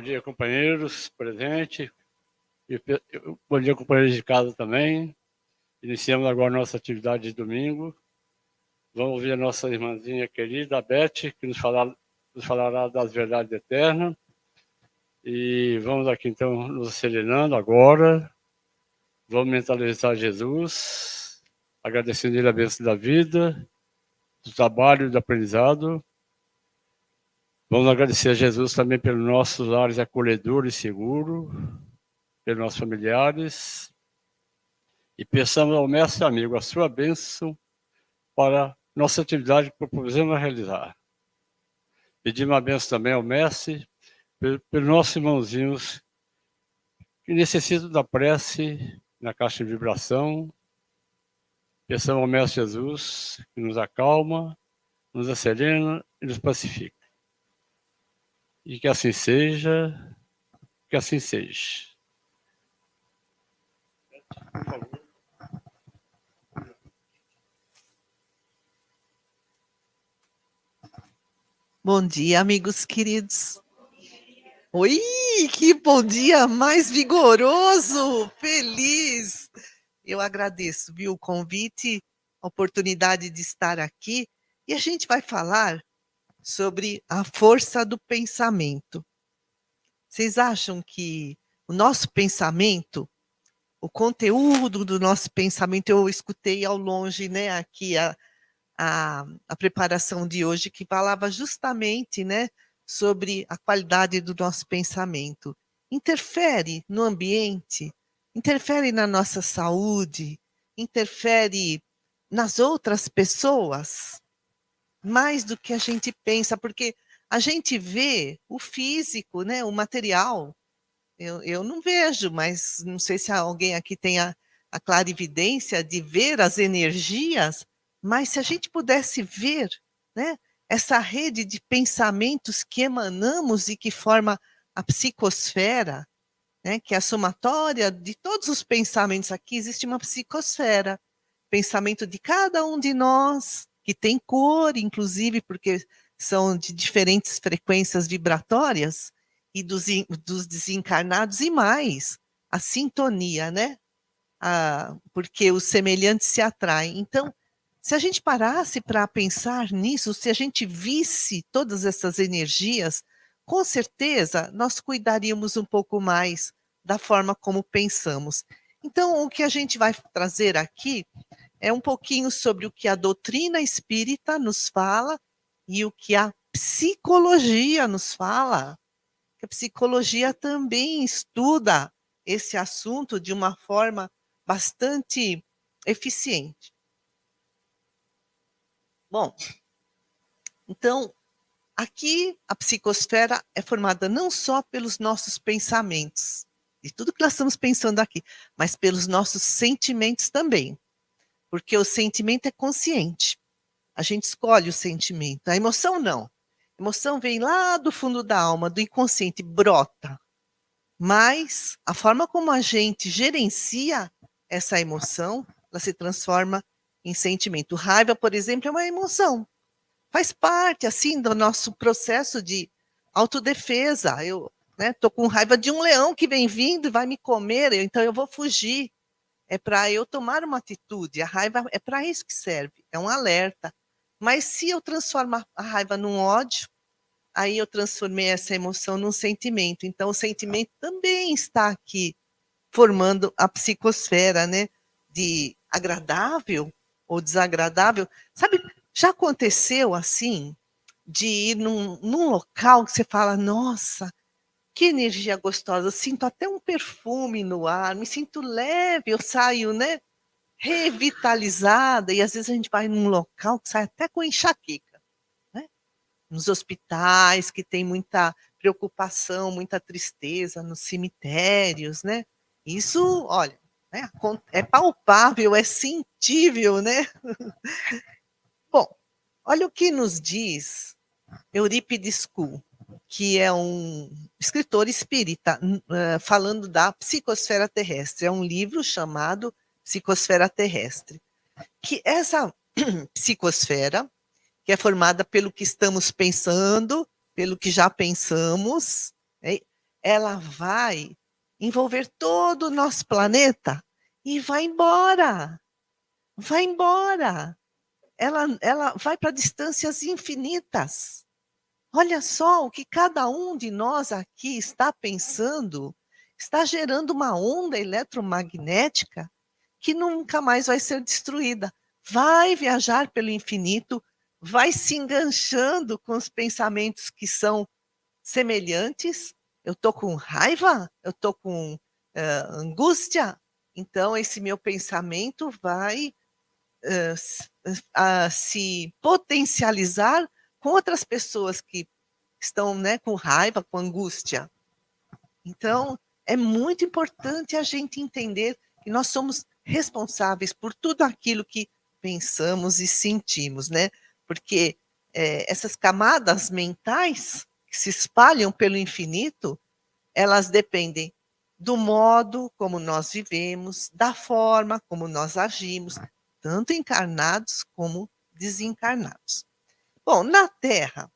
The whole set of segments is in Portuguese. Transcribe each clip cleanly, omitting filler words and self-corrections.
Bom dia, companheiros presentes. Bom dia, companheiros de casa também. Iniciamos agora nossa atividade de domingo. Vamos ouvir a nossa irmãzinha querida, a Beth, que nos falará das verdades eternas. E vamos aqui, então, nos serenando agora. Vamos mentalizar Jesus, agradecendo ele a bênção da vida, do trabalho e do aprendizado. Vamos agradecer a Jesus também pelos nossos lares acolhedores e seguros, pelos nossos familiares. E peçamos ao mestre amigo a sua bênção para nossa atividade que propusemos realizar. Pedimos a bênção também ao mestre pelos nossos irmãozinhos que necessitam da prece na caixa de vibração. Peçamos ao mestre Jesus que nos acalma, nos acerena e nos pacifica. E que assim seja, que assim seja. Por favor. Bom dia, amigos queridos. Oi, que bom dia mais vigoroso, feliz. Eu agradeço, viu, o convite, a oportunidade de estar aqui. E a gente vai falar sobre a força do pensamento. Vocês acham que o nosso pensamento, o conteúdo do nosso pensamento, eu escutei ao longe, né, aqui a preparação de hoje, que falava justamente, né, sobre a qualidade do nosso pensamento. Interfere no ambiente, interfere na nossa saúde, interfere nas outras pessoas, mais do que a gente pensa, porque a gente vê o físico, né, o material. Eu não vejo, mas não sei se alguém aqui tem a clarividência de ver as energias, mas se a gente pudesse ver, né, essa rede de pensamentos que emanamos e que forma a psicosfera, né, que é a somatória de todos os pensamentos aqui, existe uma psicosfera, pensamento de cada um de nós, que tem cor, inclusive, porque são de diferentes frequências vibratórias, e dos desencarnados e mais, a sintonia, né? Porque os semelhantes se atraem. Então, se a gente parasse para pensar nisso, se a gente visse todas essas energias, com certeza nós cuidaríamos um pouco mais da forma como pensamos. Então, o que a gente vai trazer aqui é um pouquinho sobre o que a doutrina espírita nos fala e o que a psicologia nos fala. Que a psicologia também estuda esse assunto de uma forma bastante eficiente. Bom, então, aqui a psicosfera é formada não só pelos nossos pensamentos, de tudo que nós estamos pensando aqui, mas pelos nossos sentimentos também. Porque o sentimento é consciente. A gente escolhe o sentimento. A emoção não. A emoção vem lá do fundo da alma, do inconsciente, brota. Mas a forma como a gente gerencia essa emoção, ela se transforma em sentimento. Raiva, por exemplo, é uma emoção. Faz parte, assim, do nosso processo de autodefesa. Eu tô com raiva de um leão que vem vindo e vai me comer, então eu vou fugir. É para eu tomar uma atitude. A raiva é para isso que serve, é um alerta. Mas se eu transformo a raiva num ódio, aí eu transformei essa emoção num sentimento. Então, o sentimento também está aqui formando a psicosfera, né? De agradável ou desagradável. Sabe, já aconteceu assim, de ir num local que você fala, nossa, que energia gostosa, eu sinto até um perfume no ar, me sinto leve, eu saio, né? Revitalizada, e às vezes a gente vai num local que sai até com enxaqueca, né? Nos hospitais, que tem muita preocupação, muita tristeza, nos cemitérios, né? Isso, olha, né, é palpável, é sentível, né? Bom, olha o que nos diz Eurípides Kuhn, que é um escritor espírita, falando da psicosfera terrestre. É um livro chamado Psicosfera Terrestre. Que essa psicosfera, que é formada pelo que estamos pensando, pelo que já pensamos, né? ela vai envolver todo o nosso planeta e vai embora. Vai embora. Ela vai para distâncias infinitas. Olha só o que cada um de nós aqui está pensando, está gerando uma onda eletromagnética que nunca mais vai ser destruída. Vai viajar pelo infinito, vai se enganchando com os pensamentos que são semelhantes. Eu estou com raiva, eu estou com angústia, então esse meu pensamento vai se potencializar com outras pessoas que estão, né, com raiva, com angústia. Então, é muito importante a gente entender que nós somos responsáveis por tudo aquilo que pensamos e sentimos, né? Porque essas camadas mentais que se espalham pelo infinito, elas dependem do modo como nós vivemos, da forma como nós agimos, tanto encarnados como desencarnados. Bom, na Terra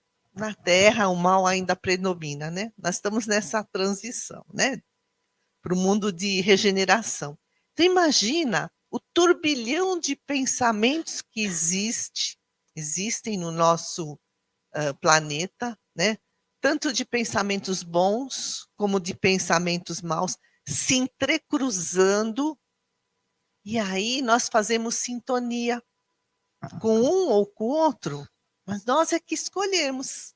o mal ainda predomina, né? Nós estamos nessa transição, né? Para o mundo de regeneração. Então imagina o turbilhão de pensamentos que existem no nosso planeta, né? Tanto de pensamentos bons como de pensamentos maus se entrecruzando, e aí nós fazemos sintonia com um ou com o outro, mas nós é que escolhemos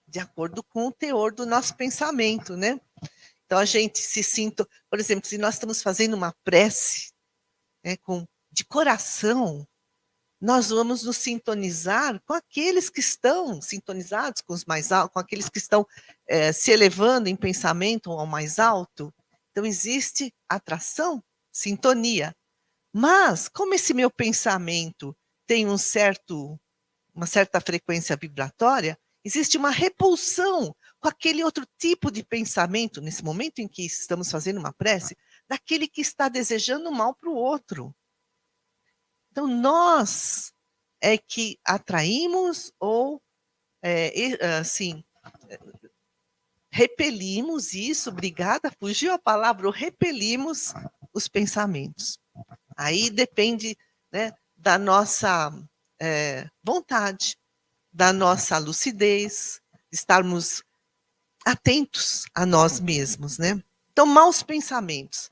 de acordo com o teor do nosso pensamento, né? Então a gente se sinta, por exemplo, se nós estamos fazendo uma prece, né, de coração, nós vamos nos sintonizar com aqueles que estão sintonizados com os mais altos, com aqueles que estão se elevando em pensamento ao mais alto. Então existe atração, sintonia. Mas como esse meu pensamento tem uma certa frequência vibratória, existe uma repulsão com aquele outro tipo de pensamento, nesse momento em que estamos fazendo uma prece, daquele que está desejando mal para o outro. Então, nós é que atraímos ou, assim, repelimos isso, obrigada, fugiu a palavra, ou repelimos os pensamentos. Aí depende, né, da nossa vontade, da nossa lucidez, estarmos atentos a nós mesmos, né? Então, maus pensamentos,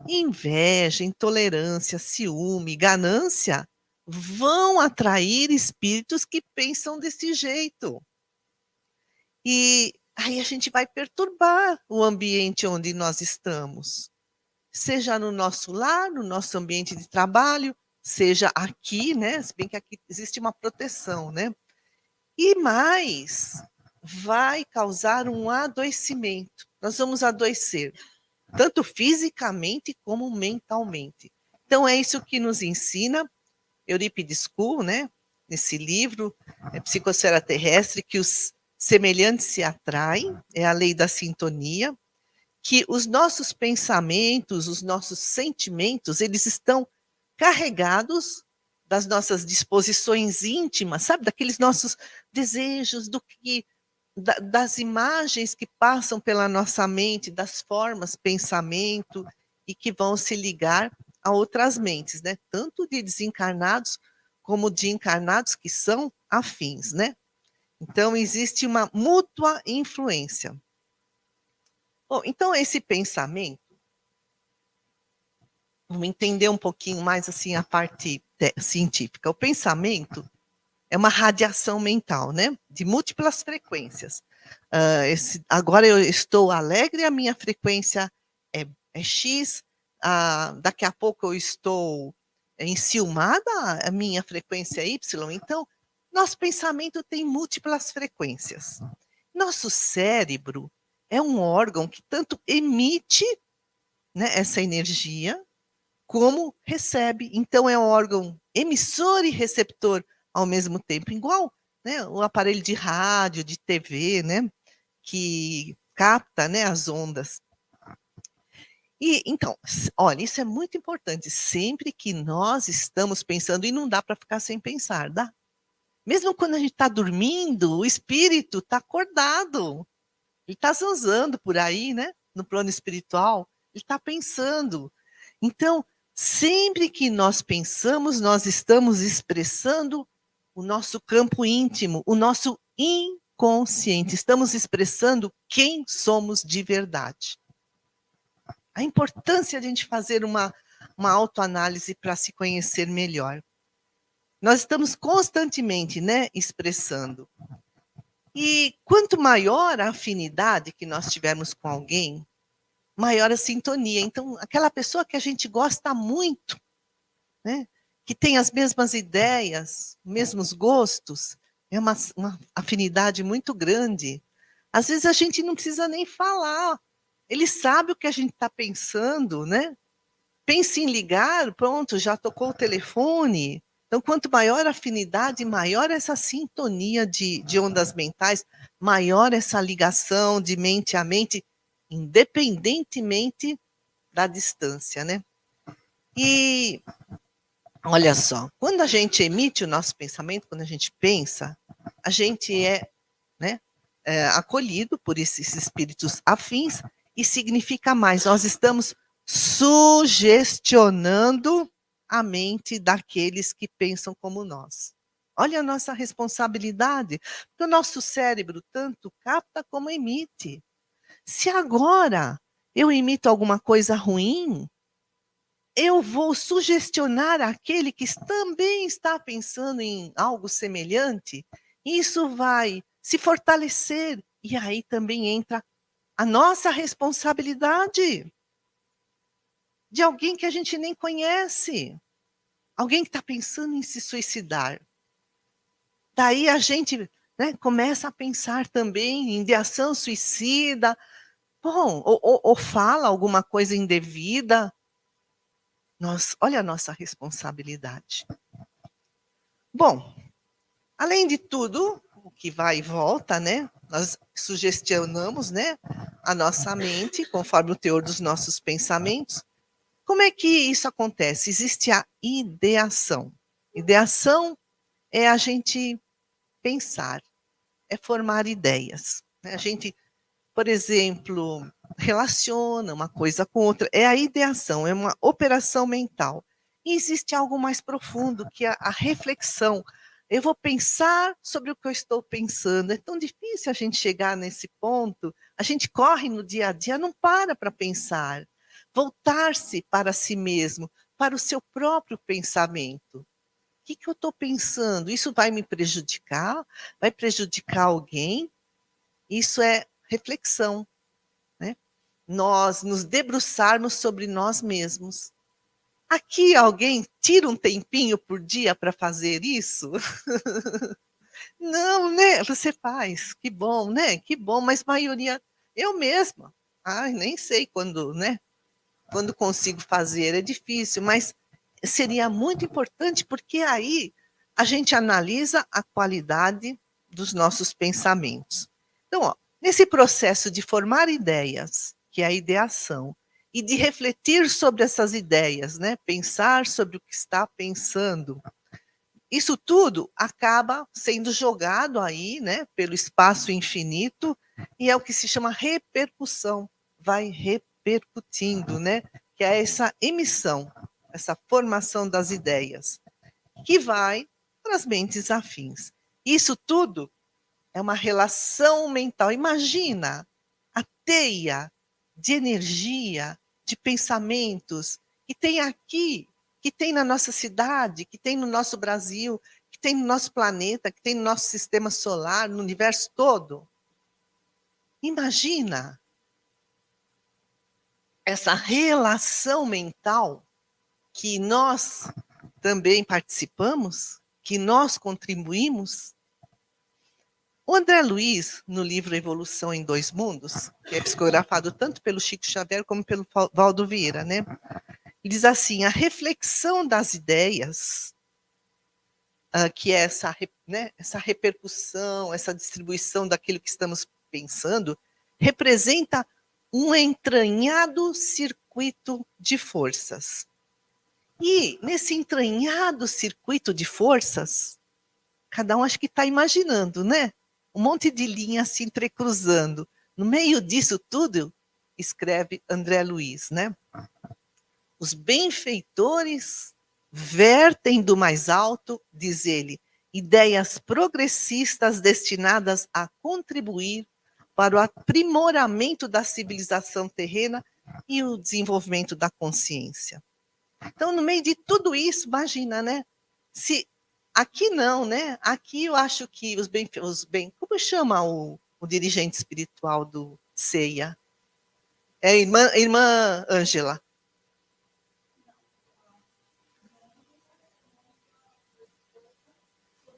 inveja, intolerância, ciúme, ganância, vão atrair espíritos que pensam desse jeito. E aí a gente vai perturbar o ambiente onde nós estamos. Seja no nosso lar, no nosso ambiente de trabalho, seja aqui, né? Se bem que aqui existe uma proteção, né? E mais, vai causar um adoecimento. Nós vamos adoecer, tanto fisicamente como mentalmente. Então, é isso que nos ensina Eurípides Kuhl, né? Nesse livro, Psicosfera Terrestre, que os semelhantes se atraem, é a lei da sintonia, que os nossos pensamentos, os nossos sentimentos, eles estão carregados das nossas disposições íntimas, sabe? Daqueles nossos desejos, das imagens que passam pela nossa mente, das formas, pensamento, e que vão se ligar a outras mentes, né? Tanto de desencarnados como de encarnados que são afins, né? Então, existe uma mútua influência. Bom, então esse pensamento, vamos entender um pouquinho mais assim a parte científica. O pensamento é uma radiação mental, né? De múltiplas frequências. Agora eu estou alegre, a minha frequência é X. Daqui a pouco eu estou enciumada, a minha frequência é Y. Então, nosso pensamento tem múltiplas frequências. Nosso cérebro é um órgão que tanto emite, né, essa energia, como recebe. Então, é um órgão emissor e receptor ao mesmo tempo, igual, né, o aparelho de rádio, de TV, né, que capta, né, as ondas. E então, olha, isso é muito importante. Sempre que nós estamos pensando, e não dá para ficar sem pensar, dá? Mesmo quando a gente está dormindo, o espírito está acordado. Ele está zanzando por aí, né? No plano espiritual. Ele está pensando. Então, sempre que nós pensamos, nós estamos expressando o nosso campo íntimo, o nosso inconsciente. Estamos expressando quem somos de verdade. A importância de a gente fazer uma autoanálise para se conhecer melhor. Nós estamos constantemente, né, expressando. E quanto maior a afinidade que nós tivermos com alguém, maior a sintonia. Então, aquela pessoa que a gente gosta muito, né, que tem as mesmas ideias, mesmos gostos, é uma afinidade muito grande. Às vezes a gente não precisa nem falar. Ele sabe o que a gente está pensando, né? Pense em ligar, pronto, já tocou o telefone. Então, quanto maior a afinidade, maior essa sintonia de ondas mentais, maior essa ligação de mente a mente, independentemente da distância, né? E olha só, quando a gente emite o nosso pensamento, quando a gente pensa, a gente né, acolhido por esses espíritos afins e significa mais. Nós estamos sugestionando a mente daqueles que pensam como nós. Olha a nossa responsabilidade, porque o nosso cérebro tanto capta como emite. Se agora eu emito alguma coisa ruim, eu vou sugestionar aquele que também está pensando em algo semelhante, isso vai se fortalecer. E aí também entra a nossa responsabilidade de alguém que a gente nem conhece, alguém que está pensando em se suicidar. Daí a gente, né, começa a pensar também em ideação suicida, bom, ou fala alguma coisa indevida. Olha a nossa responsabilidade. Bom, além de tudo, o que vai e volta, né? Nós sugestionamos, né, a nossa mente conforme o teor dos nossos pensamentos. Como é que isso acontece? Existe a ideação. Ideação é a gente pensar, é formar ideias. A gente, por exemplo, relaciona uma coisa com outra. É a ideação, é uma operação mental. E existe algo mais profundo, que é a reflexão. Eu vou pensar sobre o que eu estou pensando. É tão difícil a gente chegar nesse ponto. A gente corre no dia a dia, não para pensar. Voltar-se para si mesmo, para o seu próprio pensamento. O que eu estou pensando? Isso vai me prejudicar? Vai prejudicar alguém? Isso é reflexão, né? Nós nos debruçarmos sobre nós mesmos. Aqui alguém tira um tempinho por dia para fazer isso? Não, né? Você faz. Que bom, né? Que bom, mas maioria eu mesma. Ai, nem sei quando, né? Quando consigo fazer, é difícil, mas seria muito importante porque aí a gente analisa a qualidade dos nossos pensamentos. Então, ó, nesse processo de formar ideias, que é a ideação, e de refletir sobre essas ideias, né? Pensar sobre o que está pensando. Isso tudo acaba sendo jogado aí, né, pelo espaço infinito, e é o que se chama repercussão. Vai repercutindo, né? Que é essa emissão, essa formação das ideias, que vai para as mentes afins. Isso tudo é uma relação mental. Imagina a teia de energia, de pensamentos que tem aqui, que tem na nossa cidade, que tem no nosso Brasil, que tem no nosso planeta, que tem no nosso sistema solar, no universo todo. Imagina essa relação mental que nós também participamos, que nós contribuímos. O André Luiz, no livro Evolução em Dois Mundos, que é psicografado tanto pelo Chico Xavier como pelo Valdo Vieira, né? Ele diz assim, a reflexão das ideias, que é essa repercussão, essa distribuição daquilo que estamos pensando, representa um entranhado circuito de forças. E nesse entranhado circuito de forças, cada um acho que está imaginando, né? Um monte de linhas se entrecruzando. No meio disso tudo, escreve André Luiz, né? Os benfeitores vertem do mais alto, diz ele, ideias progressistas destinadas a contribuir para o aprimoramento da civilização terrena e o desenvolvimento da consciência. Então, no meio de tudo isso, imagina, né? Se aqui não, né? Aqui eu acho que como chama o dirigente espiritual do CEIA? É a irmã Ângela.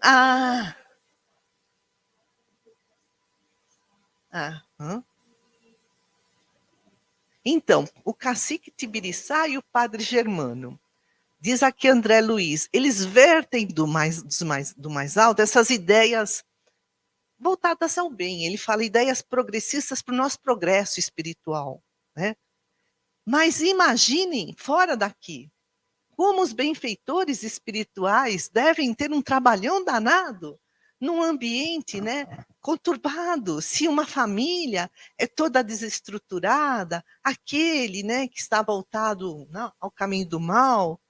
Ah, hã? Então, o cacique Tibiriçá e o padre Germano. Diz aqui André Luiz, eles vertem do mais alto essas ideias voltadas ao bem. Ele fala ideias progressistas para o nosso progresso espiritual, né? Mas imaginem fora daqui, como os benfeitores espirituais devem ter um trabalhão danado num ambiente, né, conturbado. Se uma família é toda desestruturada, aquele, né, que está voltado ao caminho do mal.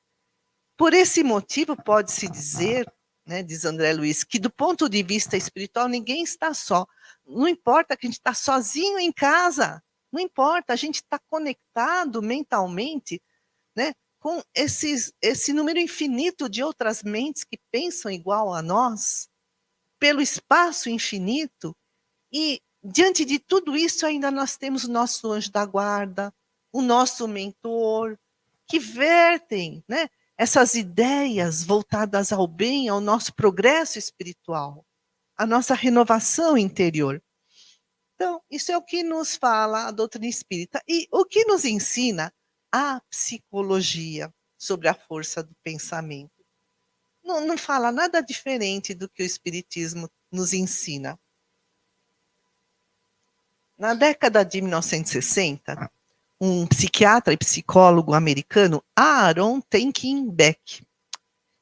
Por esse motivo, pode-se dizer, né, diz André Luiz, que do ponto de vista espiritual ninguém está só. Não importa que a gente está sozinho em casa, não importa, a gente está conectado mentalmente, né, com esse número infinito de outras mentes que pensam igual a nós, pelo espaço infinito, e diante de tudo isso ainda nós temos o nosso anjo da guarda, o nosso mentor, que vertem, né, essas ideias voltadas ao bem, ao nosso progresso espiritual, à nossa renovação interior. Então, isso é o que nos fala a doutrina espírita. E o que nos ensina a psicologia sobre a força do pensamento. Não fala nada diferente do que o espiritismo nos ensina. Na década de 1960, um psiquiatra e psicólogo americano, Aaron Tenkin Beck,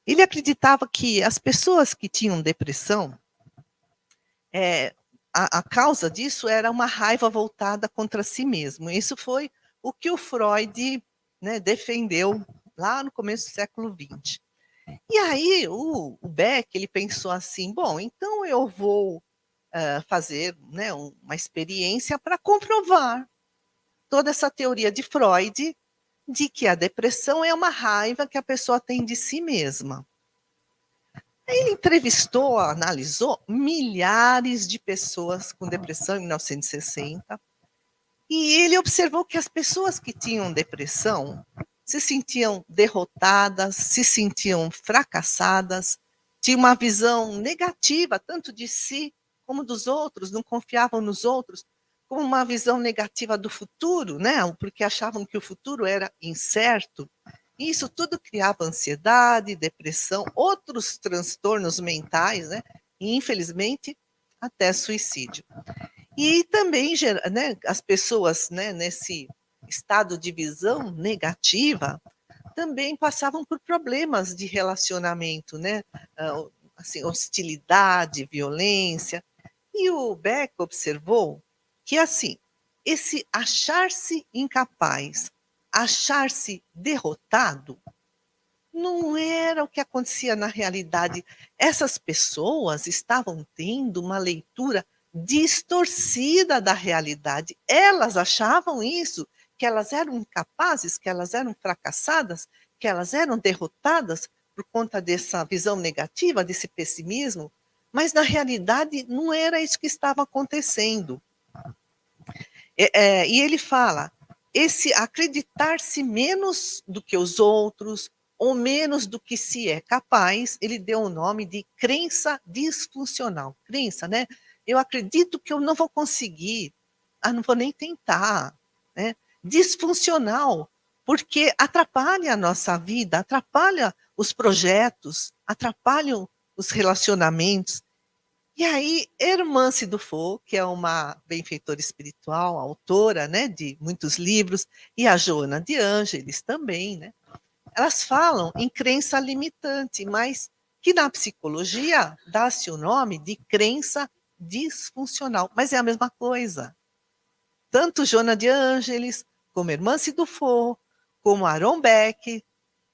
ele acreditava que as pessoas que tinham depressão, a causa disso era uma raiva voltada contra si mesmo. Isso foi o que o Freud, né, defendeu lá no começo do século XX. E aí o Beck, ele pensou assim, bom, então eu vou fazer, né, uma experiência para comprovar toda essa teoria de Freud de que a depressão é uma raiva que a pessoa tem de si mesma. Ele entrevistou, analisou milhares de pessoas com depressão em 1960 e ele observou que as pessoas que tinham depressão se sentiam derrotadas, se sentiam fracassadas, tinham uma visão negativa tanto de si como dos outros, não confiavam nos outros, como uma visão negativa do futuro, né? Porque achavam que o futuro era incerto. E isso tudo criava ansiedade, depressão, outros transtornos mentais, né? E, infelizmente, até suicídio. E também, né, as pessoas, né, nesse estado de visão negativa também passavam por problemas de relacionamento, né? Assim, hostilidade, violência. E o Beck observou que, assim, esse achar-se incapaz, achar-se derrotado, não era o que acontecia na realidade. Essas pessoas estavam tendo uma leitura distorcida da realidade. Elas achavam isso, que elas eram incapazes, que elas eram fracassadas, que elas eram derrotadas por conta dessa visão negativa, desse pessimismo, mas na realidade não era isso que estava acontecendo. E ele fala, esse acreditar-se menos do que os outros, ou menos do que se é capaz, ele deu o nome de crença disfuncional. Crença, né? Eu acredito que eu não vou conseguir, não vou nem tentar, né? Disfuncional, porque atrapalha a nossa vida, atrapalha os projetos, atrapalham os relacionamentos. E aí, Hermance Dufour, que é uma benfeitora espiritual, autora, né, de muitos livros, e a Joana de Ângeles também, né? Elas falam em crença limitante, mas que na psicologia dá-se o nome de crença disfuncional, mas é a mesma coisa. tanto Joana de Ângeles, como Hermance Dufour, como Aaron Beck,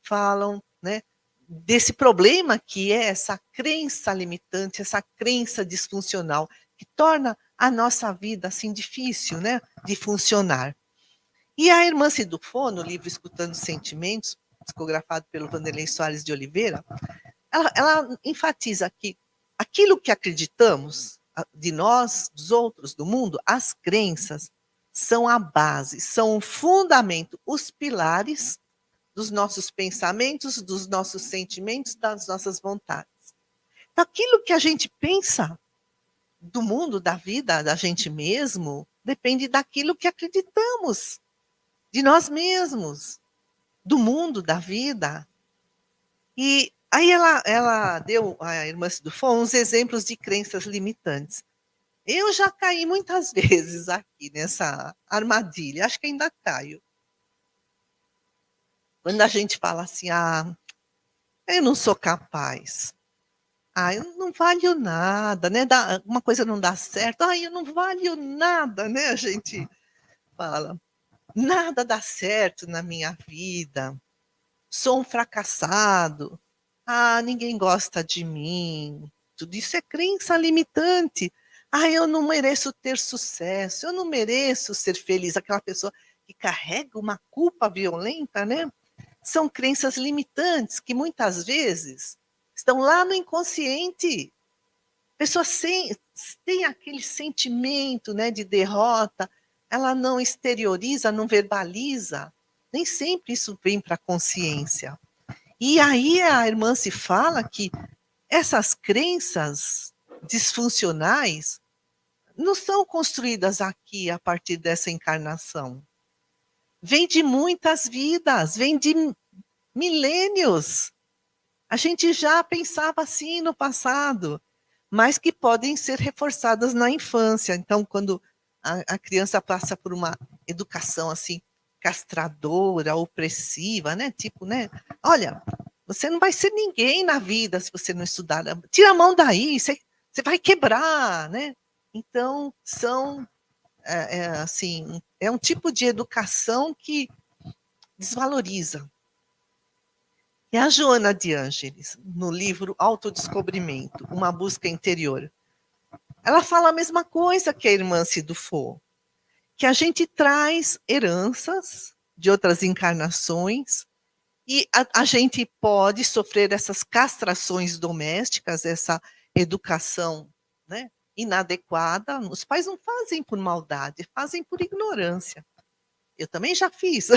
falam, né, desse problema que é essa crença limitante, essa crença disfuncional, que torna a nossa vida assim difícil, né, de funcionar. E a Hermance Dufour, no livro Escutando Sentimentos, psicografado pelo Vanderlei Soares de Oliveira, ela enfatiza que aquilo que acreditamos de nós, dos outros, do mundo, as crenças são a base, são o fundamento, os pilares dos nossos pensamentos, dos nossos sentimentos, das nossas vontades. Então, aquilo que a gente pensa do mundo, da vida, da gente mesmo, depende daquilo que acreditamos, de nós mesmos, do mundo, da vida. E aí ela deu, a irmã Dufour, uns exemplos de crenças limitantes. Eu já caí muitas vezes aqui nessa armadilha, acho que ainda caio. Quando a gente fala assim, eu não sou capaz. Eu não valho nada, né? Uma coisa não dá certo. Eu não valho nada, né? A gente fala. Nada dá certo na minha vida. Sou um fracassado. Ninguém gosta de mim. Tudo isso é crença limitante. Eu não mereço ter sucesso. Eu não mereço ser feliz. Aquela pessoa que carrega uma culpa violenta, né? São crenças limitantes que muitas vezes estão lá no inconsciente. A pessoa tem aquele sentimento, né, de derrota, ela não exterioriza, não verbaliza. Nem sempre isso vem para a consciência. E aí a irmã se fala que essas crenças disfuncionais não são construídas aqui a partir dessa encarnação. Vem de muitas vidas, vem de milênios. A gente já pensava assim no passado, mas que podem ser reforçadas na infância. Então, quando a criança passa por uma educação assim castradora, opressiva, né? Tipo, né? Olha, você não vai ser ninguém na vida se você não estudar. Tira a mão daí, você vai quebrar, né? Então, assim, é um tipo de educação que desvaloriza. E a Joana de Ângeles, no livro Autodescobrimento, Uma Busca Interior, ela fala a mesma coisa que a irmã Dufour, que a gente traz heranças de outras encarnações e a gente pode sofrer essas castrações domésticas, essa educação, né, inadequada. Os pais não fazem por maldade, fazem por ignorância. Eu também já fiz.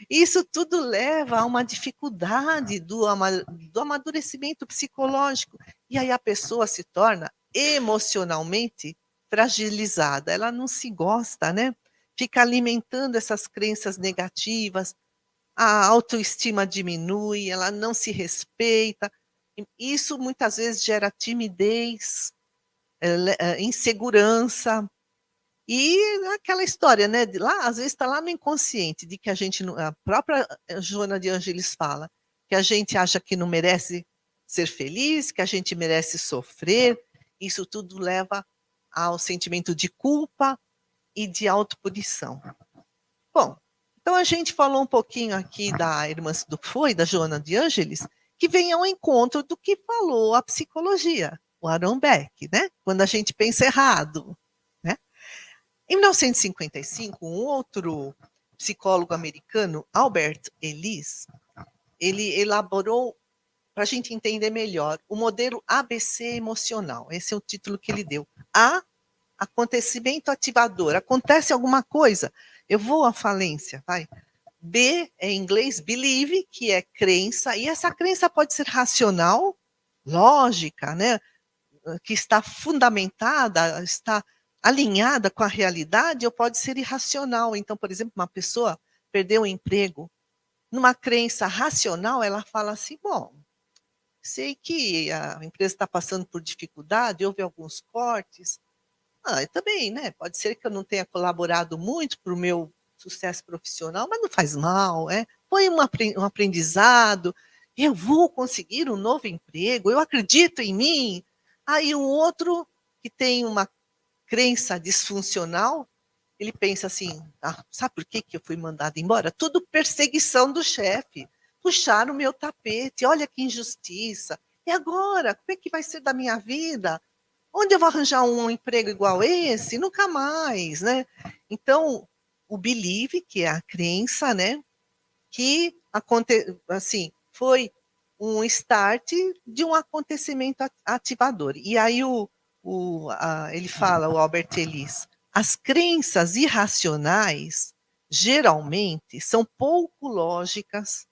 Isso tudo leva a uma dificuldade do amadurecimento psicológico. E aí a pessoa se torna emocionalmente fragilizada. Ela não se gosta, né? Fica alimentando essas crenças negativas, a autoestima diminui, ela não se respeita. Isso muitas vezes gera timidez, insegurança. E aquela história, né? Lá, às vezes está lá no inconsciente, de que a gente, a própria Joana de Ângeles fala, que a gente acha que não merece ser feliz, que a gente merece sofrer. Isso tudo leva ao sentimento de culpa e de autopunição. Bom, então a gente falou um pouquinho aqui da irmã Dufour, da Joana de Ângeles, que vem ao encontro do que falou a psicologia, o Aaron Beck, né? Quando a gente pensa errado. Em 1955, um outro psicólogo americano, Albert Ellis, ele elaborou, para a gente entender melhor, o modelo ABC emocional. Esse é o título que ele deu. A, acontecimento ativador. Acontece alguma coisa, eu vou à falência, vai. B, é em inglês, believe, que é crença, e essa crença pode ser racional, lógica, né? Que está fundamentada, está alinhada com a realidade, ou pode ser irracional. Então, por exemplo, uma pessoa perdeu o emprego. Numa crença racional, ela fala assim, bom, sei que a empresa está passando por dificuldade, houve alguns cortes. Também, né? Pode ser que eu não tenha colaborado muito para o meu sucesso profissional, mas não faz mal, Foi um aprendizado, eu vou conseguir um novo emprego, eu acredito em mim. Aí o outro que tem uma crença disfuncional, ele pensa assim, sabe por que eu fui mandado embora? Tudo perseguição do chefe. Puxaram o meu tapete, olha que injustiça. E agora, como é que vai ser da minha vida? Onde eu vou arranjar um emprego igual esse? Nunca mais, né? Então, o believe, que é a crença, né? Que assim, foi um start de um acontecimento ativador. E aí ele fala, o Albert Ellis, as crenças irracionais geralmente são pouco lógicas,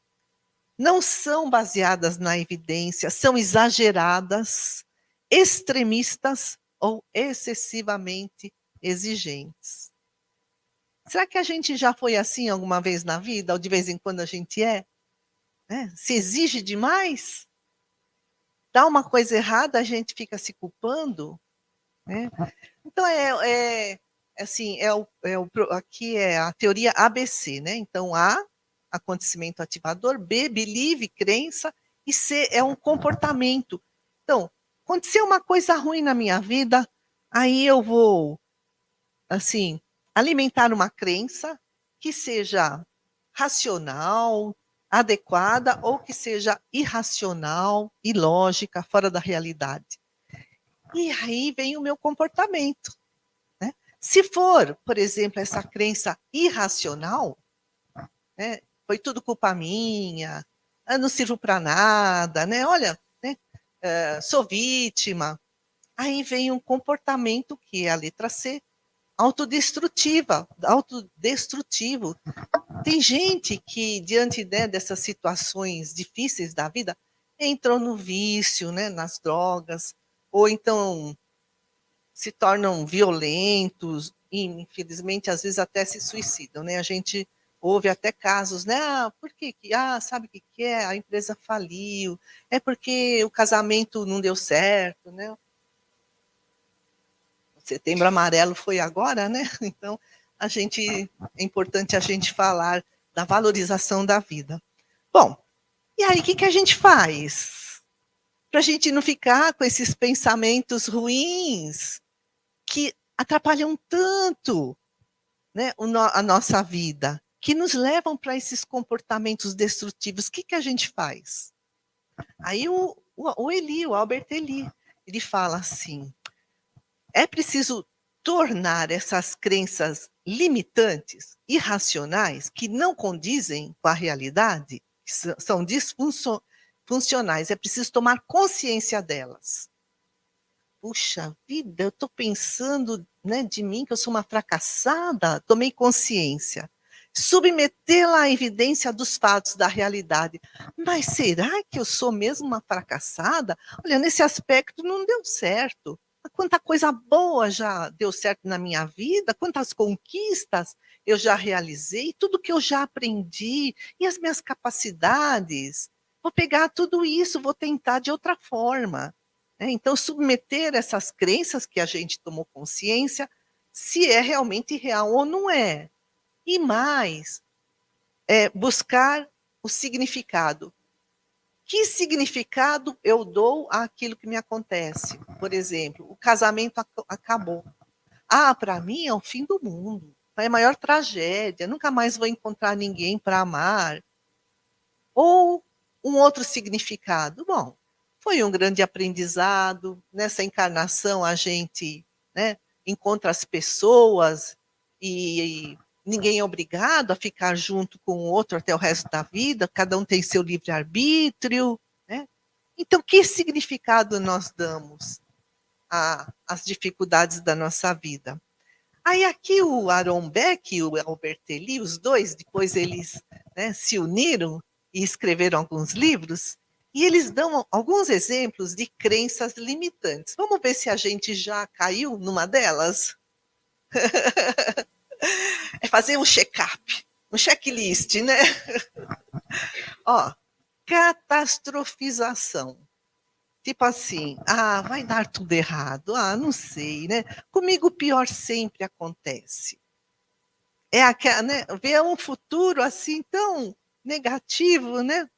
não são baseadas na evidência, são exageradas, extremistas ou excessivamente exigentes. Será que a gente já foi assim alguma vez na vida, ou de vez em quando a gente é? Se exige demais, dá uma coisa errada, a gente fica se culpando. Né? Então, assim, aqui é a teoria ABC, né? Então, A, acontecimento ativador, B, believe, crença, e C é um comportamento. Então, aconteceu uma coisa ruim na minha vida, aí eu vou, assim, alimentar uma crença que seja racional, adequada, ou que seja irracional, ilógica, fora da realidade. E aí vem o meu comportamento. Né? Se for, por exemplo, essa crença irracional, né, foi tudo culpa minha, eu não sirvo para nada, né? Olha, né, sou vítima. Aí vem um comportamento que é a letra C, autodestrutivo. Tem gente que, diante, né, dessas situações difíceis da vida, entrou no vício, né, nas drogas, ou então se tornam violentos e, infelizmente, às vezes até se suicidam, né? A gente ouve até casos, né? Por que? Sabe o que é? A empresa faliu, é porque o casamento não deu certo, né? O Setembro Amarelo foi agora, né? Então, é importante a gente falar da valorização da vida. Bom, e aí o que a gente faz? Para a gente não ficar com esses pensamentos ruins, que atrapalham tanto, né, a nossa vida, que nos levam para esses comportamentos destrutivos. O que a gente faz? Aí o Albert Eli, ele fala assim, é preciso tornar essas crenças limitantes, irracionais, que não condizem com a realidade, que são disfuncionais, é preciso tomar consciência delas. Puxa vida, eu estou pensando, né, de mim que eu sou uma fracassada, tomei consciência. Submetê-la à evidência dos fatos da realidade. Mas será que eu sou mesmo uma fracassada? Olha, nesse aspecto não deu certo. Quanta coisa boa já deu certo na minha vida, quantas conquistas eu já realizei, tudo que eu já aprendi e as minhas capacidades. Vou pegar tudo isso, vou tentar de outra forma. Então, submeter essas crenças que a gente tomou consciência, se é realmente real ou não é. E mais, buscar o significado. Que significado eu dou àquilo que me acontece? Por exemplo, o casamento acabou. Para mim é o fim do mundo. É a maior tragédia. Nunca mais vou encontrar ninguém para amar. Ou um outro significado. Bom, foi um grande aprendizado. Nessa encarnação a gente, né, encontra as pessoas e ninguém é obrigado a ficar junto com o outro até o resto da vida. Cada um tem seu livre-arbítrio. Né? Então, que significado nós damos às dificuldades da nossa vida? Aí aqui o Aaron Beck e o Albert Ellis, os dois, depois eles, né, se uniram e escreveram alguns livros, e eles dão alguns exemplos de crenças limitantes. Vamos ver se a gente já caiu numa delas? É fazer um check-up, um checklist, né? Ó, catastrofização. Tipo assim, vai dar tudo errado, não sei, né? Comigo o pior sempre acontece. É aquela, né? Ver um futuro assim tão negativo, né?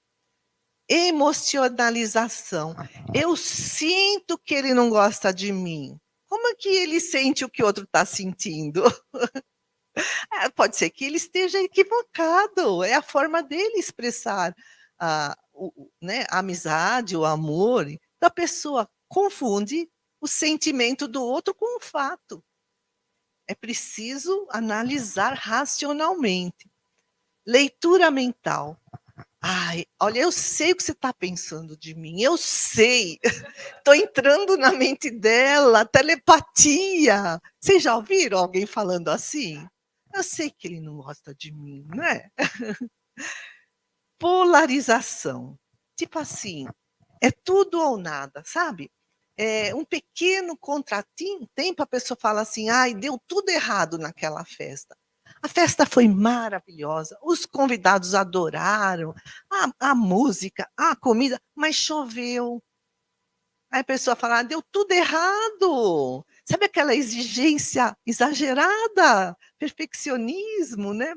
Emocionalização. Eu sinto que ele não gosta de mim. Como é que ele sente o que o outro está sentindo? Pode ser que ele esteja equivocado, é a forma dele expressar né, a amizade, o amor. Então, a pessoa confunde o sentimento do outro com o fato. É preciso analisar racionalmente. Leitura mental. Ai, olha, eu sei o que você está pensando de mim, eu sei. Estou entrando na mente dela, telepatia. Vocês já ouviram alguém falando assim? Eu sei que ele não gosta de mim, né? Polarização. Tipo assim, é tudo ou nada, sabe? É um pequeno contratempo, a pessoa fala assim, ai, deu tudo errado naquela festa. A festa foi maravilhosa, os convidados adoraram, a música, a comida, mas choveu. Aí a pessoa fala, deu tudo errado. Sabe aquela exigência exagerada, perfeccionismo, né?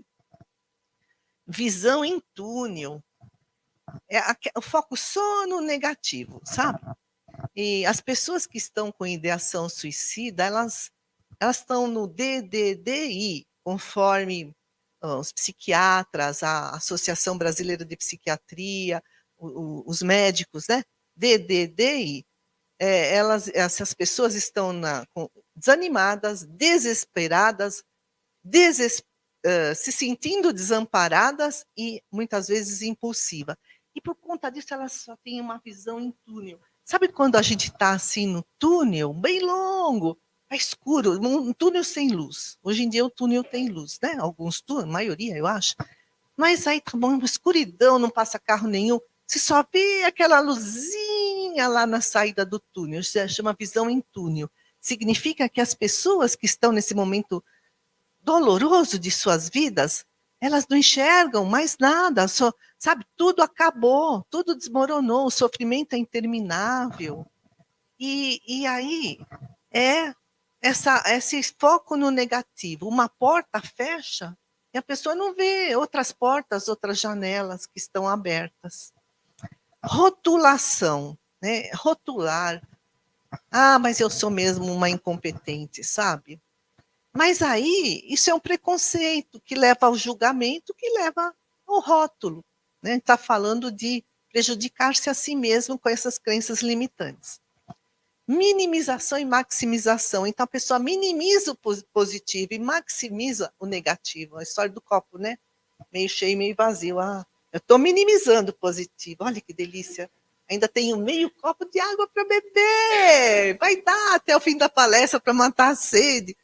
Visão em túnel. O foco só no negativo, sabe? E as pessoas que estão com ideação suicida, elas estão no DDDI, conforme os psiquiatras, a Associação Brasileira de Psiquiatria, os médicos, né? DDDI. Essas pessoas estão desanimadas, desesperadas, se sentindo desamparadas e muitas vezes impulsiva. E por conta disso, elas só têm uma visão em túnel. Sabe quando a gente está assim no túnel, bem longo, é escuro, um túnel sem luz. Hoje em dia o túnel tem luz, né? Alguns túneis, a maioria, eu acho. Mas aí tá bom, uma escuridão, não passa carro nenhum. Você só vê aquela luzinha lá na saída do túnel. Isso chama visão em túnel. Significa que as pessoas que estão nesse momento doloroso de suas vidas, elas não enxergam mais nada, sabe, tudo acabou, tudo desmoronou, o sofrimento é interminável. E aí é esse foco no negativo. Uma porta fecha e a pessoa não vê outras portas, outras janelas que estão abertas. Rotulação, né? Rotular. Ah, mas eu sou mesmo uma incompetente, sabe? Mas aí, isso é um preconceito que leva ao julgamento, que leva ao rótulo. Né? Está falando de prejudicar-se a si mesmo com essas crenças limitantes. Minimização e maximização. Então, a pessoa minimiza o positivo e maximiza o negativo. A história do copo, né? Meio cheio, meio vazio. Ah, eu estou minimizando o positivo. Olha que delícia. Ainda tenho meio copo de água para beber. Vai dar até o fim da palestra para matar a sede.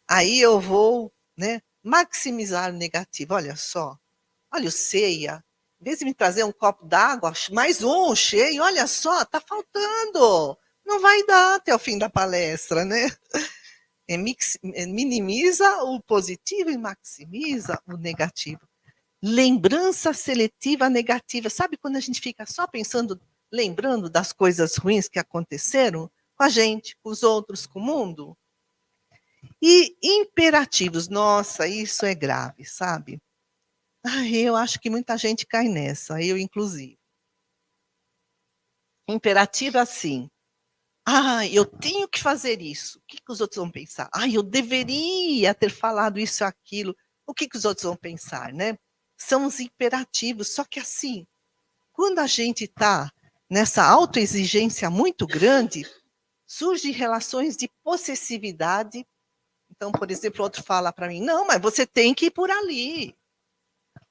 Aí eu vou, né, maximizar o negativo. Olha só, olha o ceia. Em vez de me trazer um copo d'água, mais um cheio, olha só, tá faltando. Não vai dar até o fim da palestra, né? Minimiza o positivo e maximiza o negativo. Lembrança seletiva negativa. Sabe quando a gente fica só pensando, lembrando das coisas ruins que aconteceram com a gente, com os outros, com o mundo? E imperativos, nossa, isso é grave, sabe? Eu acho que muita gente cai nessa, eu inclusive. Imperativo assim. Eu tenho que fazer isso. O que os outros vão pensar? Eu deveria ter falado isso ou aquilo. O que os outros vão pensar, né? São os imperativos. Só que assim, quando a gente está nessa autoexigência muito grande, surgem relações de possessividade. Então, por exemplo, outro fala para mim, não, mas você tem que ir por ali.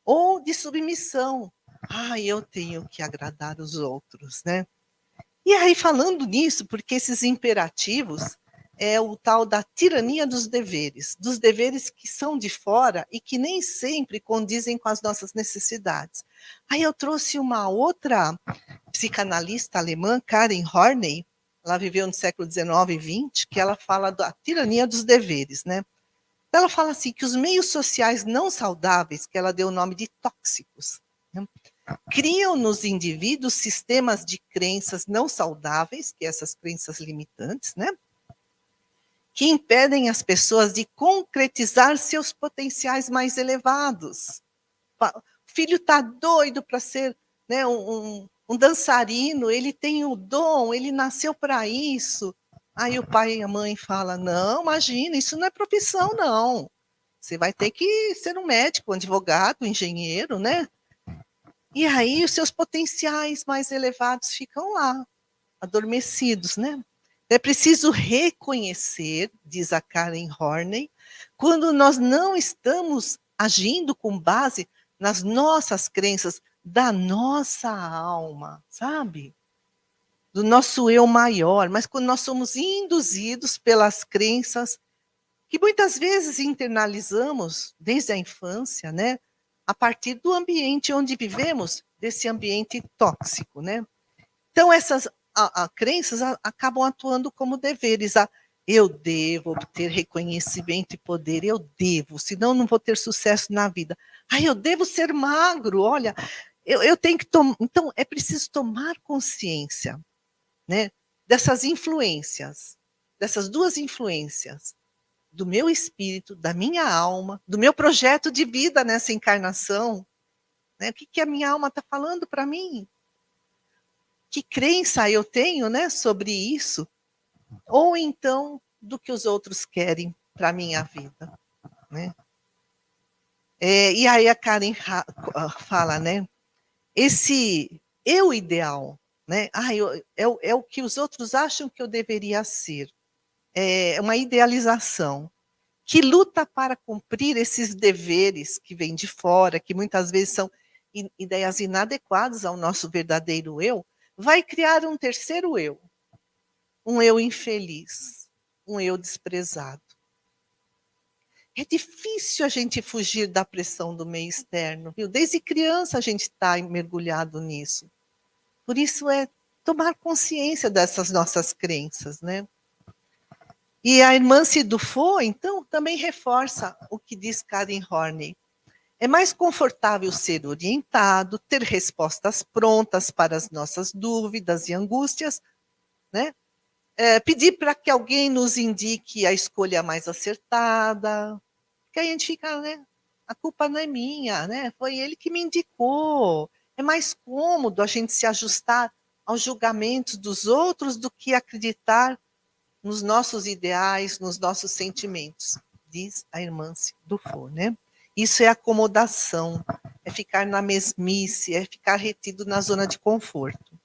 Ou de submissão. Eu tenho que agradar os outros, né? E aí, falando nisso, porque esses imperativos é o tal da tirania dos deveres que são de fora e que nem sempre condizem com as nossas necessidades. Aí eu trouxe uma outra psicanalista alemã, Karen Horney, ela viveu no século XIX e XX, que ela fala da tirania dos deveres, né? Ela fala assim que os meios sociais não saudáveis, que ela deu o nome de tóxicos, né, criam nos indivíduos sistemas de crenças não saudáveis, que essas crenças limitantes, né, que impedem as pessoas de concretizar seus potenciais mais elevados. O filho está doido para ser, né, um dançarino, ele tem o dom, ele nasceu para isso. Aí o pai e a mãe falam, não, imagina, isso não é profissão, não. Você vai ter que ser um médico, um advogado, um engenheiro, né? E aí os seus potenciais mais elevados ficam lá, adormecidos, né? É preciso reconhecer, diz a Karen Horney, quando nós não estamos agindo com base nas nossas crenças, da nossa alma, sabe? Do nosso eu maior, mas quando nós somos induzidos pelas crenças que muitas vezes internalizamos desde a infância, né? A partir do ambiente onde vivemos, desse ambiente tóxico, né? Então, essas crenças acabam atuando como deveres. Eu devo obter reconhecimento e poder, eu devo, senão não vou ter sucesso na vida. Eu devo ser magro, olha, eu tenho que tomar. Então, é preciso tomar consciência, né, dessas influências, dessas duas influências, do meu espírito, da minha alma, do meu projeto de vida nessa encarnação. Né? O que a minha alma está falando para mim? Que crença eu tenho, né, sobre isso? Ou então do que os outros querem para a minha vida, né? E aí a Karen fala, né? Esse eu ideal, né? É o que os outros acham que eu deveria ser. É uma idealização que luta para cumprir esses deveres que vêm de fora, que muitas vezes são ideias inadequadas ao nosso verdadeiro eu, vai criar um terceiro eu, um eu infeliz, um eu desprezado. É difícil a gente fugir da pressão do meio externo, viu? Desde criança a gente está mergulhado nisso. Por isso é tomar consciência dessas nossas crenças, né? E a irmã Cidufo, então, também reforça o que diz Karen Horney. É mais confortável ser orientado, ter respostas prontas para as nossas dúvidas e angústias, né? Pedir para que alguém nos indique a escolha mais acertada, que aí a gente fica, né? A culpa não é minha, né? Foi ele que me indicou. É mais cômodo a gente se ajustar aos julgamentos dos outros do que acreditar nos nossos ideais, nos nossos sentimentos, diz a irmã Dufour, né? Isso é acomodação, é ficar na mesmice, é ficar retido na zona de conforto.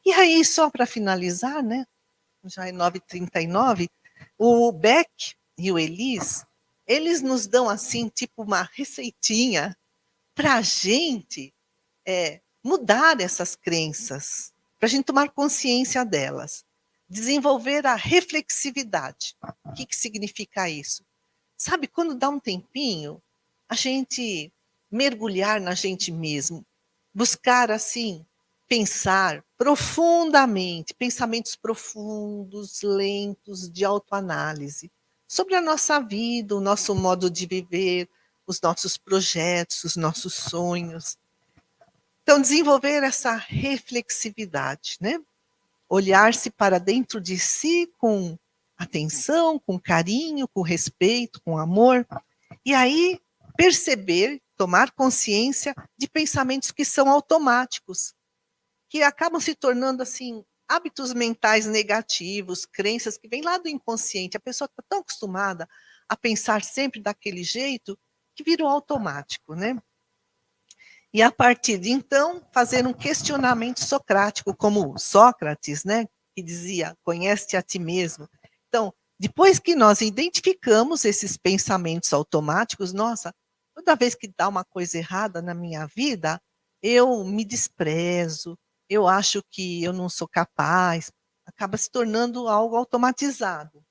E aí, só para finalizar, né? Já é 9h39, o Beck e o Elis, eles nos dão assim, tipo uma receitinha para a gente mudar essas crenças, para a gente tomar consciência delas. Desenvolver a reflexividade. O que significa isso? Sabe, quando dá um tempinho, a gente mergulhar na gente mesmo, buscar assim, pensar profundamente, pensamentos profundos, lentos, de autoanálise, sobre a nossa vida, o nosso modo de viver, os nossos projetos, os nossos sonhos. Então, desenvolver essa reflexividade, né? Olhar-se para dentro de si com atenção, com carinho, com respeito, com amor, e aí perceber, tomar consciência de pensamentos que são automáticos, que acabam se tornando assim hábitos mentais negativos, crenças que vêm lá do inconsciente. A pessoa está tão acostumada a pensar sempre daquele jeito que virou automático, né? E a partir de então, fazer um questionamento socrático, como Sócrates, né, que dizia, conhece-te a ti mesmo. Então, depois que nós identificamos esses pensamentos automáticos, nossa, toda vez que dá uma coisa errada na minha vida, eu me desprezo, eu acho que eu não sou capaz, acaba se tornando algo automatizado.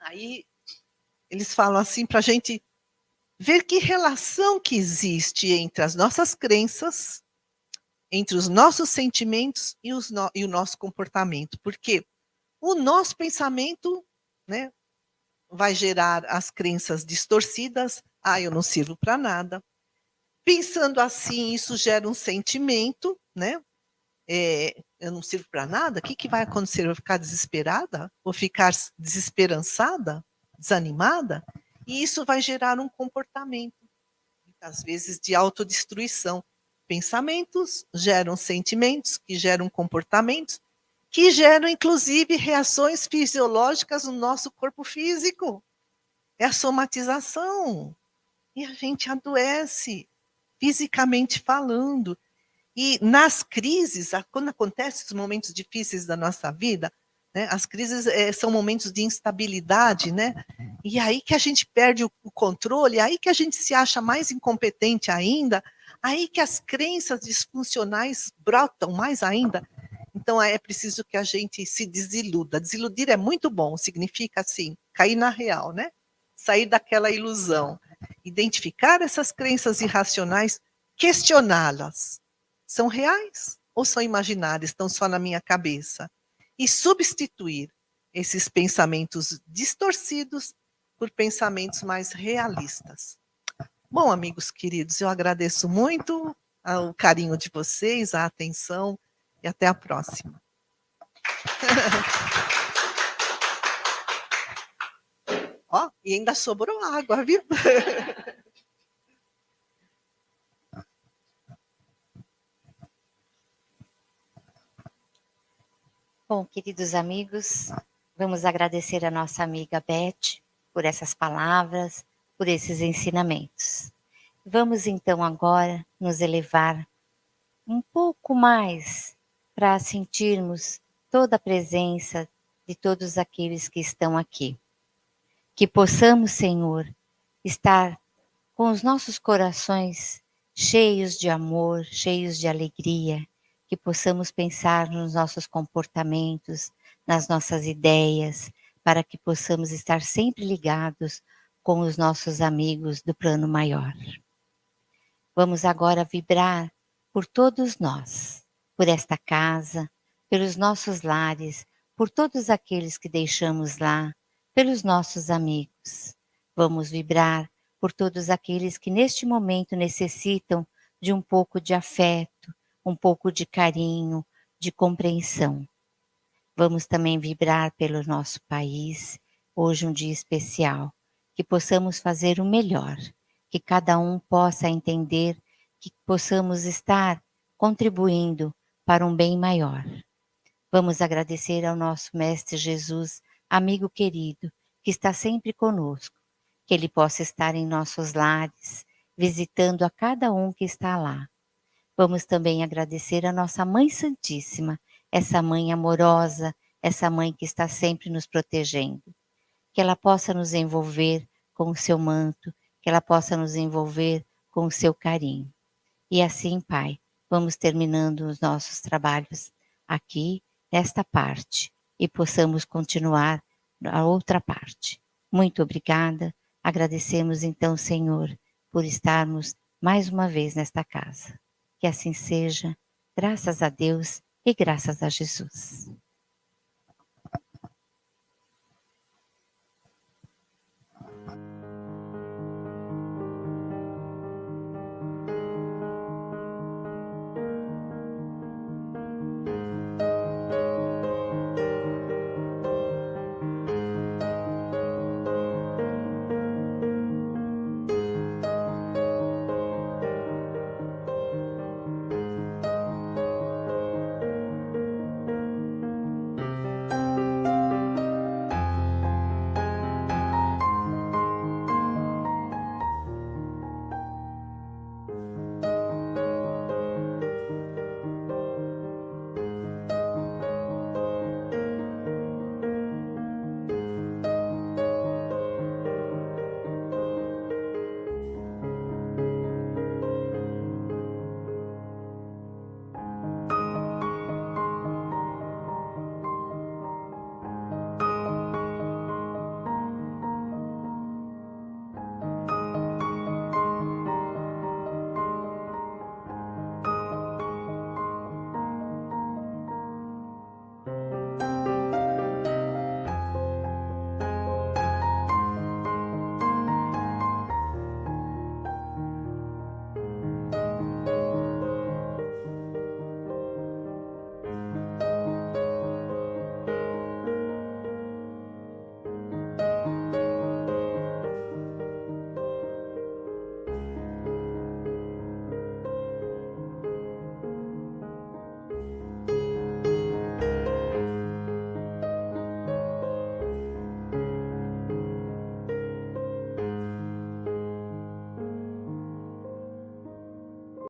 Aí, eles falam assim para a gente ver que relação que existe entre as nossas crenças, entre os nossos sentimentos e o nosso comportamento. Porque o nosso pensamento, né, vai gerar as crenças distorcidas. Eu não sirvo para nada. Pensando assim, isso gera um sentimento, né? Eu não sirvo para nada? O que vai acontecer? Eu vou ficar desesperada? Vou ficar desesperançada? Desanimada? E isso vai gerar um comportamento, às vezes de autodestruição. Pensamentos geram sentimentos, que geram comportamentos, que geram inclusive reações fisiológicas no nosso corpo físico. é a somatização. E a gente adoece, fisicamente falando. E nas crises, quando acontecem os momentos difíceis da nossa vida, né, as crises são momentos de instabilidade, né? E aí que a gente perde o controle, aí que a gente se acha mais incompetente ainda, aí que as crenças disfuncionais brotam mais ainda. Então é preciso que a gente se desiluda. Desiludir é muito bom, significa assim, cair na real, né? Sair daquela ilusão. Identificar essas crenças irracionais, questioná-las. São reais ou são imaginárias, estão só na minha cabeça? E substituir esses pensamentos distorcidos por pensamentos mais realistas. Bom, amigos queridos, eu agradeço muito o carinho de vocês, a atenção e até a próxima. Ó, e ainda sobrou água, viu? Bom, queridos amigos, vamos agradecer a nossa amiga Beth por essas palavras, por esses ensinamentos. Vamos então agora nos elevar um pouco mais para sentirmos toda a presença de todos aqueles que estão aqui. Que possamos, Senhor, estar com os nossos corações cheios de amor, cheios de alegria, que possamos pensar nos nossos comportamentos, nas nossas ideias, para que possamos estar sempre ligados com os nossos amigos do plano maior. Vamos agora vibrar por todos nós, por esta casa, pelos nossos lares, por todos aqueles que deixamos lá, pelos nossos amigos. Vamos vibrar por todos aqueles que neste momento necessitam de um pouco de afeto, um pouco de carinho, de compreensão. Vamos também vibrar pelo nosso país, hoje um dia especial, que possamos fazer o melhor, que cada um possa entender, que possamos estar contribuindo para um bem maior. Vamos agradecer ao nosso Mestre Jesus, amigo querido, que está sempre conosco, que Ele possa estar em nossos lares, visitando a cada um que está lá. Vamos também agradecer a nossa Mãe Santíssima, essa Mãe amorosa, essa Mãe que está sempre nos protegendo. Que ela possa nos envolver com o seu manto, que ela possa nos envolver com o seu carinho. E assim, Pai, vamos terminando os nossos trabalhos aqui, nesta parte, e possamos continuar a outra parte. Muito obrigada. Agradecemos então, Senhor, por estarmos mais uma vez nesta casa. Que assim seja, graças a Deus e graças a Jesus.